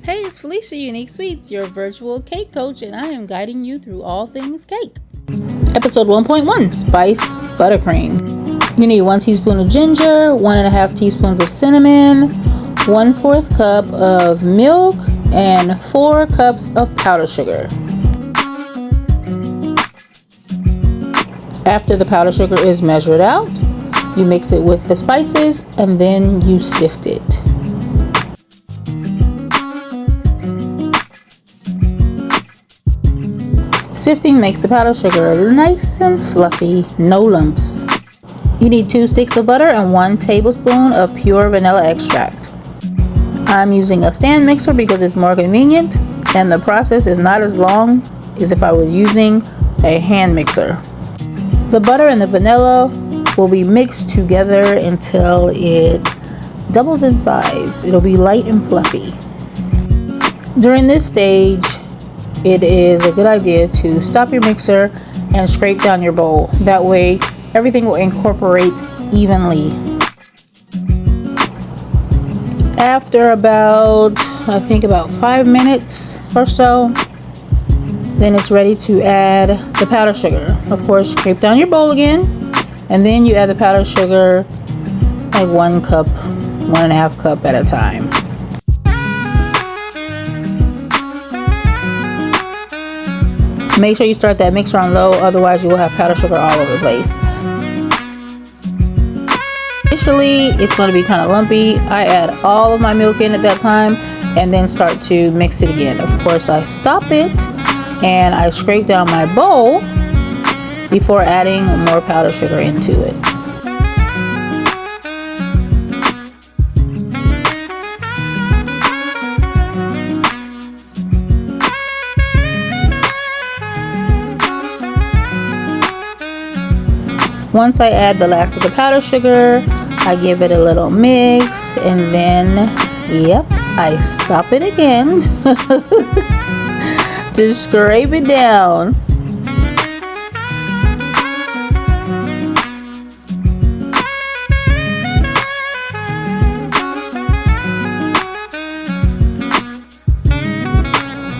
Hey, it's Felicia Unique Sweets, your virtual cake coach, and I am guiding you through all things cake. Episode 1.1, Spiced Buttercream. You need 1 teaspoon of ginger, 1.5 teaspoons of cinnamon, 1/4 cup of milk, and 4 cups of powdered sugar. After the powdered sugar is measured out, you mix it with the spices and then you sift it. Sifting makes the powdered sugar nice and fluffy, no lumps. You need 2 sticks of butter and 1 tablespoon of pure vanilla extract. I'm using a stand mixer because it's more convenient and the process is not as long as if I were using a hand mixer. The butter and the vanilla will be mixed together until it doubles in size. It'll be light and fluffy. During this stage, it is a good idea to stop your mixer and scrape down your bowl. That way, everything will incorporate evenly. After about 5 minutes or so, then it's ready to add the powdered sugar. Of course, scrape down your bowl again, and then you add the powdered sugar like 1 cup, 1.5 cup at a time. Make sure you start that mixer on low, otherwise you will have powdered sugar all over the place. Initially, it's going to be kind of lumpy. I add all of my milk in at that time and then start to mix it again. Of course, I stop it and I scrape down my bowl before adding more powdered sugar into it. Once I add the last of the powdered sugar, I give it a little mix and then, I stop it again to scrape it down.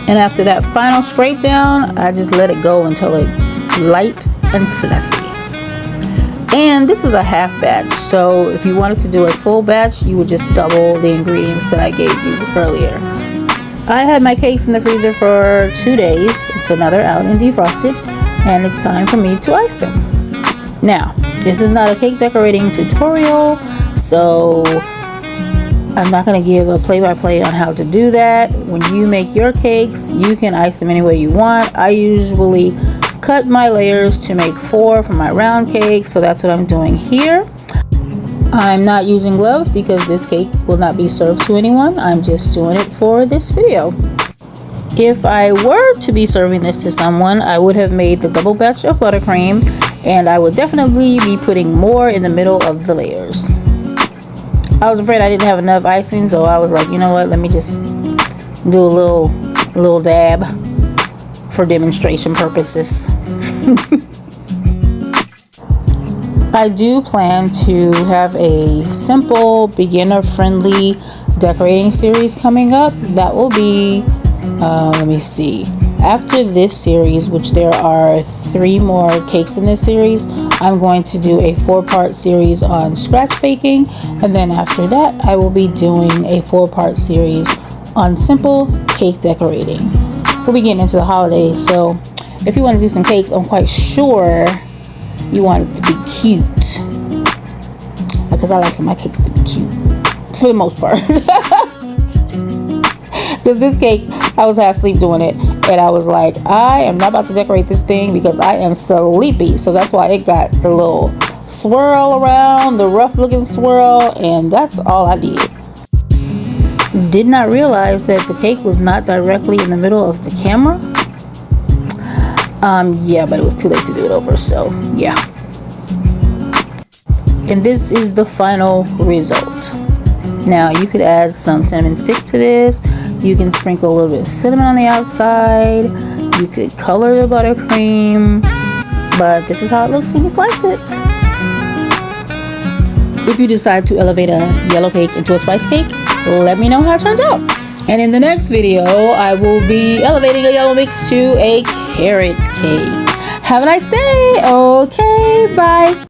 And after that final scrape down, I just let it go until it's light and fluffy. And this is a half batch, so if you wanted to do a full batch, you would just double the ingredients that I gave you earlier. I had my cakes in the freezer for 2 days until now they're out and defrosted, and it's time for me to ice them. Now, this is not a cake decorating tutorial, so I'm not going to give a play-by-play on how to do that. When you make your cakes, you can ice them any way you want. I usually cut my layers to make 4 for my round cake, so that's what I'm doing here. I'm not using gloves because this cake will not be served to anyone. I'm just doing it for this video. If I were to be serving this to someone, I would have made the double batch of buttercream, and I would definitely be putting more in the middle of the layers. I was afraid I didn't have enough icing, so I was like, you know what, let me just do a little dab for demonstration purposes. I do plan to have a simple beginner-friendly decorating series coming up. That will be, after this series, which there are 3 more cakes in this series, I'm going to do a 4-part series on scratch baking, and then after that I will be doing a 4-part series on simple cake decorating. We'll be getting into the holidays, so if you want to do some cakes, I'm quite sure you want it to be cute, because I like for my cakes to be cute for the most part. Because this cake, I was half asleep doing it, and I was like, I am not about to decorate this thing because I am sleepy. So that's why it got the little swirl around, the rough looking swirl, and that's all I did. Did not realize that the cake was not directly in the middle of the camera. But it was too late to do it over, so yeah. And this is the final result. Now you could add some cinnamon sticks to this. You can sprinkle a little bit of cinnamon on the outside. You could color the buttercream, but this is how it looks when you slice it. If you decide to elevate a yellow cake into a spice cake, let me know how it turns out. And in the next video, I will be elevating a yellow mix to a carrot cake. Have a nice day. Okay, bye.